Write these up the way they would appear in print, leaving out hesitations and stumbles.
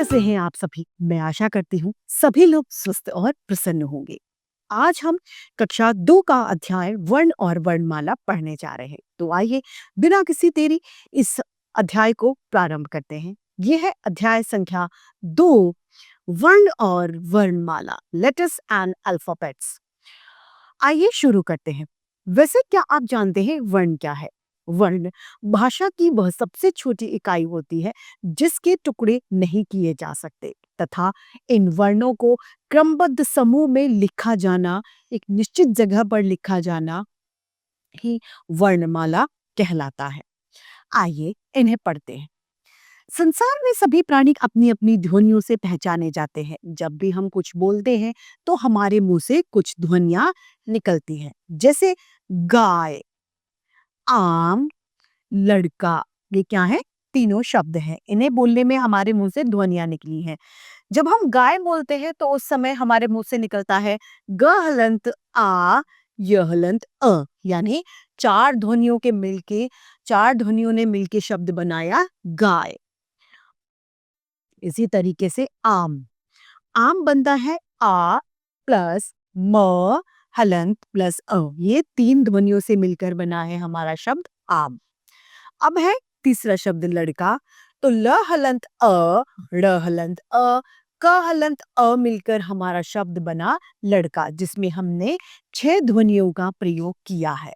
कैसे हैं आप सभी? मैं आशा करती हूँ सभी लोग स्वस्थ और प्रसन्न होंगे। आज हम कक्षा 2 का अध्याय वर्ण और वर्णमाला पढ़ने जा रहे हैं। तो आइए बिना किसी देरी इस अध्याय को प्रारंभ करते हैं। ये है अध्याय संख्या 2, वर्ण और वर्णमाला, लेटर्स एंड अल्फाबेट्स। आइए शुरू करते हैं। वैसे क्या आप जानते हैं वर्ण क्या है? वर्ण भाषा की वह सबसे छोटी इकाई होती है जिसके टुकड़े नहीं किए जा सकते तथा इन वर्णों को क्रमबद्ध समूह में लिखा जाना, एक निश्चित जगह पर लिखा जाना ही वर्णमाला कहलाता है। आइए इन्हें पढ़ते हैं। संसार में सभी प्राणी अपनी अपनी ध्वनियों से पहचाने जाते हैं। जब भी हम कुछ बोलते हैं तो हमारे मुंह से कुछ ध्वनियां निकलती हैं, जैसे गाय, आम, लड़का। ये क्या है? तीनों शब्द हैं। इन्हें बोलने में हमारे मुंह से ध्वनियां निकली हैं। जब हम गाय बोलते हैं तो उस समय हमारे मुंह से निकलता है ग हलंत आ, य हलंत अ, यानी चार ध्वनियों ने मिलके शब्द बनाया गाय। इसी तरीके से आम, आम बनता है आ प्लस म हलंत प्लस अ। ये तीन ध्वनियों से मिलकर बना है हमारा शब्द आम। अब है तीसरा शब्द लड़का। तो ल हलंत अ, ड़ हलंत अ, क हलंत अ मिलकर हमारा शब्द बना लड़का, जिसमें हमने 6 ध्वनियों का प्रयोग किया है।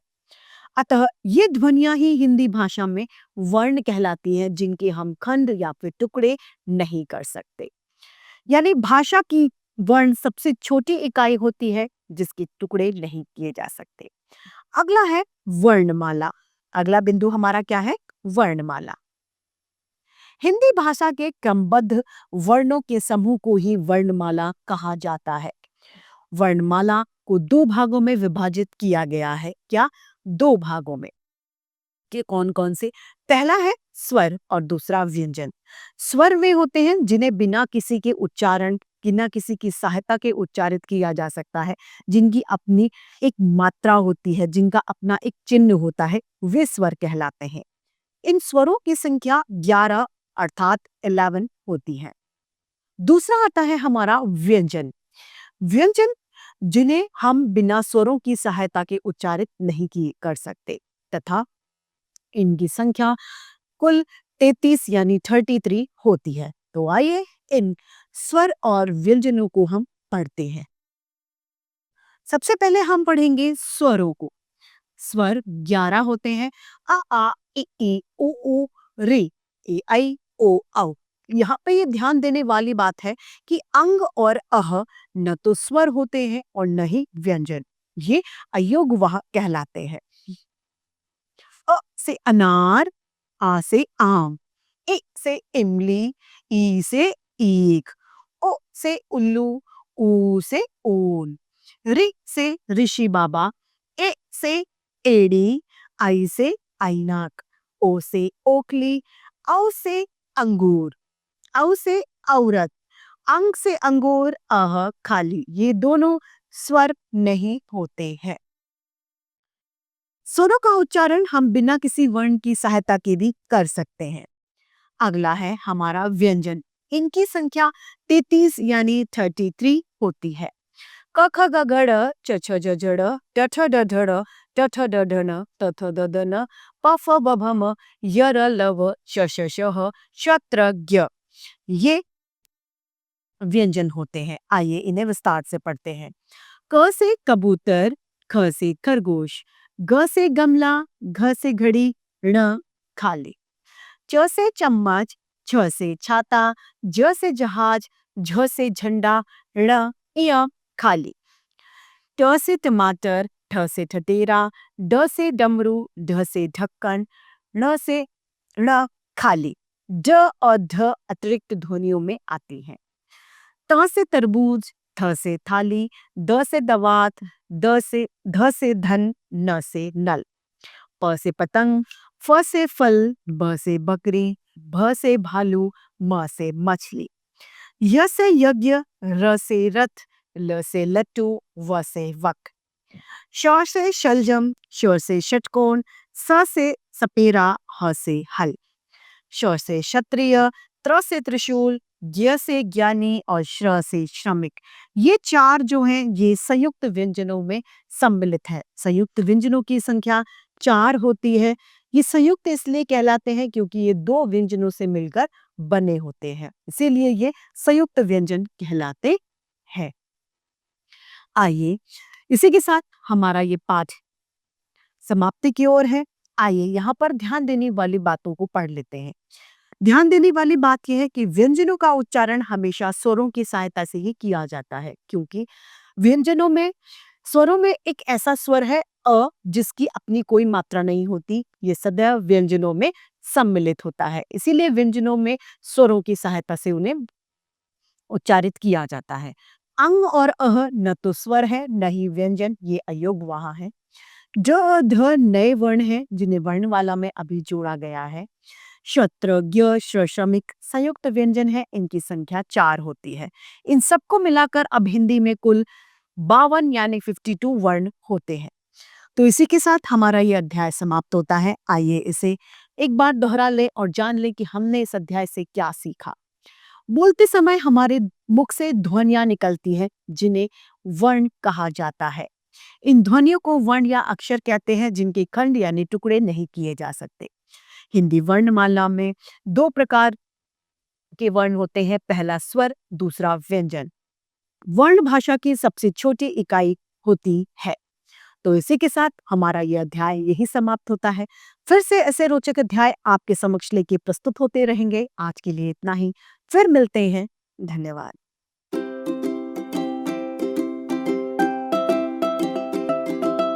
अतः ये ध्वनियां ही हिंदी भाषा में वर्ण कहलाती हैं, जिनके हम खंड या फिर टुकड़े नहीं कर सकते। यानी भाषा की वर्ण सबसे छोटी इकाई होती है जिसके टुकड़े नहीं किए जा सकते। अगला है वर्णमाला। अगला बिंदु हमारा क्या है? वर्णमाला। हिंदी भाषा के क्रमबद्ध वर्णों के समूह को ही वर्णमाला कहा जाता है। वर्णमाला को 2 भागों में विभाजित किया गया है। क्या? 2 भागों में। के कौन कौन से? पहला है स्वर और दूसरा व्यंजन। स्वर वे होते हैं जिन्हें बिना किसी के उच्चारण, बिना किसी की सहायता के उच्चारित किया जा सकता है, जिनकी अपनी एक मात्रा होती है, जिनका अपना एक चिन्ह होता है, वे स्वर कहलाते हैं। इन स्वरों की संख्या 11 अर्थात 11 होती है। दूसरा आता है हमारा व्यंजन। व्यंजन जिन्हें हम बिना स्वरों की सहायता के उच्चारित नहीं किए कर सकते तथा इनकी संख्या कुल 33 यानी 33 होती है। तो आइए इन स्वर और व्यंजनों को हम पढ़ते हैं। सबसे पहले हम पढ़ेंगे स्वरों को। स्वर 11 होते हैं। अ आ ई उ ऊ रे, ए आई ओ औ। यहाँ पे ये ध्यान देने वाली बात है कि अंग और अह न तो स्वर होते हैं और न ही व्यंजन। ये अयोगवाह कहलाते हैं। अ से अनार, आ से आम, इ से इमली, ई से ईख, ओ से उल्लू, ऊ से ऊन, रि से ऋषि बाबा, ए से एड़ी, आई से आइनाक, ओ से ओखली, औ से अंगूर, औ से औरत, अंग से अंगूर, अह खाली। ये दोनों स्वर नहीं होते हैं। स्वरों का उच्चारण हम बिना किसी वर्ण की सहायता के भी कर सकते हैं। अगला है हमारा व्यंजन। इनकी संख्या 33 यानी 33 होती है। क ख ग घ ड़, च छ ज झ ड़, ट ठ ड ढ ड़, ट ठ ड ढ न, त थ द द न, प फ ब भ म, य र ल व, श श श ह, श त्र ज्ञ। ये व्यंजन होते हैं। आइए इन्हें विस्तार से पढ़ते हैं। क से कबूतर, ख से खरगोश, ग से गमला, घ से घड़ी, ण खाली। च से चम्मच, छ से छाता, ज से जहाज, झ से झंडा, ण य खाली। ट से टमाटर, ठ से ठटेरा, ड से डमरू, ढ से ढक्कन, ण से ण खाली। ड और ढ अतिरिक्त ध्वनियों में आती हैं। त से तरबूज, थ से थाली, द से दवात, ध से धन, न से नल। प से पतंग, फ से फल, ब से बकरी, भ से भालू, म से मछली। य से यज्ञ, र से रथ, ल से लट्टू, व से वक। श से शलजम, श से षटकोण, स से सपेरा, ह से हल। श से क्षत्रिय, त्र से त्रिशूल, ज्ञ से ज्ञानी और श्र से श्रमिक। ये 4 जो हैं ये संयुक्त व्यंजनों में सम्मिलित है। संयुक्त व्यंजनों की संख्या 4 होती है। ये संयुक्त इसलिए कहलाते हैं क्योंकि ये 2 व्यंजनों से मिलकर बने होते हैं, इसीलिए ये संयुक्त व्यंजन कहलाते हैं। आइए इसी के साथ हमारा ये पाठ समाप्ति की ओर है। आइए यहाँ पर ध्यान देने वाली बातों को पढ़ लेते हैं। ध्यान देने वाली बात यह है कि व्यंजनों का उच्चारण हमेशा स्वरों की सहायता से ही किया जाता है, क्योंकि व्यंजनों में स्वरों में एक ऐसा स्वर है अ जिसकी अपनी कोई मात्रा नहीं होती। ये सदैव व्यंजनों में सम्मिलित होता है, इसीलिए व्यंजनों में स्वरों की सहायता से उन्हें उच्चारित किया जाता है। अंग और अह न तो स्वर है न ही व्यंजन, ये अयोग वहां है। ड ध नए वर्ण हैं जिन्हें वर्णमाला में अभी जोड़ा गया है। शत्र ज्ञ श्र श्रमिक संयुक्त व्यंजन है, इनकी संख्या 4 होती है। इन सबको मिलाकर अब हिंदी में कुल 52 यानी 52 वर्ण होते हैं। तो इसी के साथ हमारा ये अध्याय समाप्त होता है। आइए इसे एक बार दोहरा ले और जान ले कि हमने इस अध्याय से क्या सीखा। बोलते समय हमारे मुख से ध्वनियां निकलती हैं जिन्हें वर्ण कहा जाता है। इन ध्वनियों को वर्ण या अक्षर कहते हैं जिनके खंड यानी टुकड़े नहीं किए जा सकते। हिंदी वर्णमाला में 2 प्रकार के वर्ण होते हैं, पहला स्वर, दूसरा व्यंजन। वर्ण भाषा की सबसे छोटी इकाई होती है। तो इसी के साथ हमारा यह अध्याय यही समाप्त होता है। फिर से ऐसे रोचक अध्याय आपके समक्ष लेके प्रस्तुत होते रहेंगे। आज के लिए इतना ही, फिर मिलते हैं। धन्यवाद।